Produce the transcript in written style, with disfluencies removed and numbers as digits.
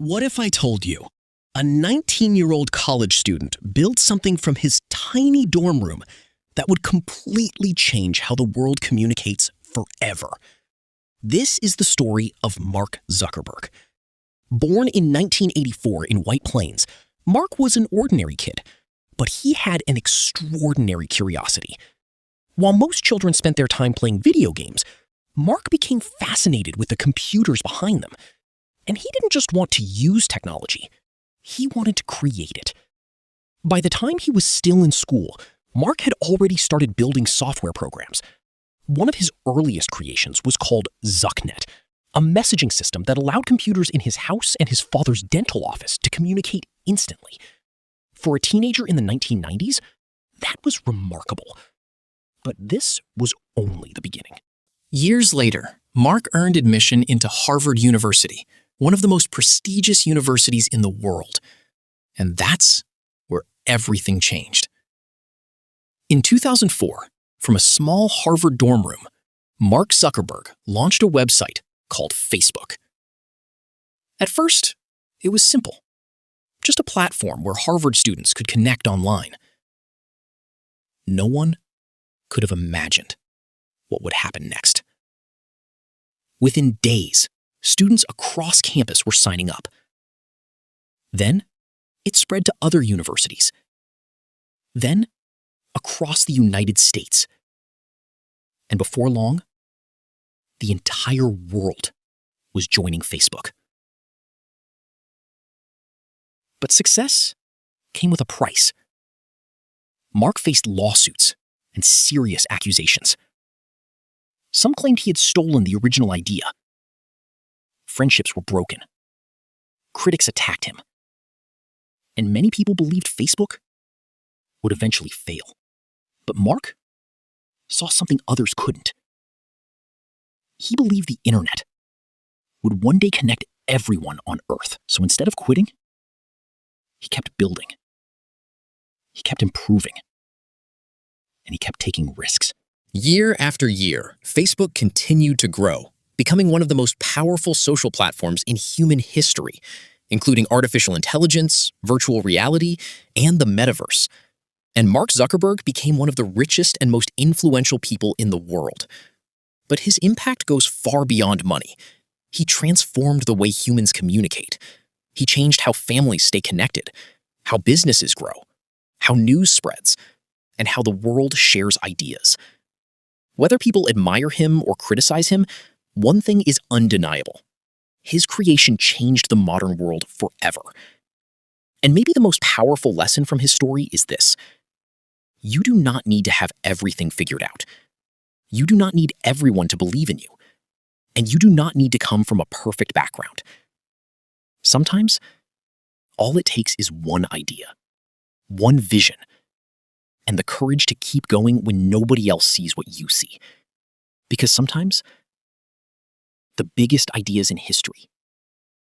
What if I told you a 19-year-old college student built something from his tiny dorm room that would completely change how the world communicates forever? This is the story of Mark Zuckerberg. Born in 1984 in White Plains, Mark was an ordinary kid, but he had an extraordinary curiosity. While most children spent their time playing video games, Mark became fascinated with the computers behind them. And he didn't just want to use technology, he wanted to create it. By the time he was still in school, Mark had already started building software programs. One of his earliest creations was called ZuckNet, a messaging system that allowed computers in his house and his father's dental office to communicate instantly. For a teenager in the 1990s, that was remarkable. But this was only the beginning. Years later, Mark earned admission into Harvard University, one of the most prestigious universities in the world. And that's where everything changed. In 2004, from a small Harvard dorm room, Mark Zuckerberg launched a website called Facebook. At first, it was simple. Just a platform where Harvard students could connect online. No one could have imagined what would happen next. Within days, students across campus were signing up. Then, it spread to other universities. Then, across the United States. And before long, the entire world was joining Facebook. But success came with a price. Mark faced lawsuits and serious accusations. Some claimed he had stolen the original idea. Friendships were broken. Critics attacked him. And many people believed Facebook would eventually fail. But Mark saw something others couldn't. He believed the internet would one day connect everyone on Earth. So instead of quitting, he kept building. He kept improving. And he kept taking risks. Year after year, Facebook continued to grow, becoming one of the most powerful social platforms in human history, including artificial intelligence, virtual reality, and the metaverse. And Mark Zuckerberg became one of the richest and most influential people in the world. But his impact goes far beyond money. He transformed the way humans communicate. He changed how families stay connected, how businesses grow, how news spreads, and how the world shares ideas. Whether people admire him or criticize him, one thing is undeniable. His creation changed the modern world forever. And maybe the most powerful lesson from his story is this: you do not need to have everything figured out. You do not need everyone to believe in you. And you do not need to come from a perfect background. Sometimes, all it takes is one idea, one vision, and the courage to keep going when nobody else sees what you see. Because sometimes, the biggest ideas in history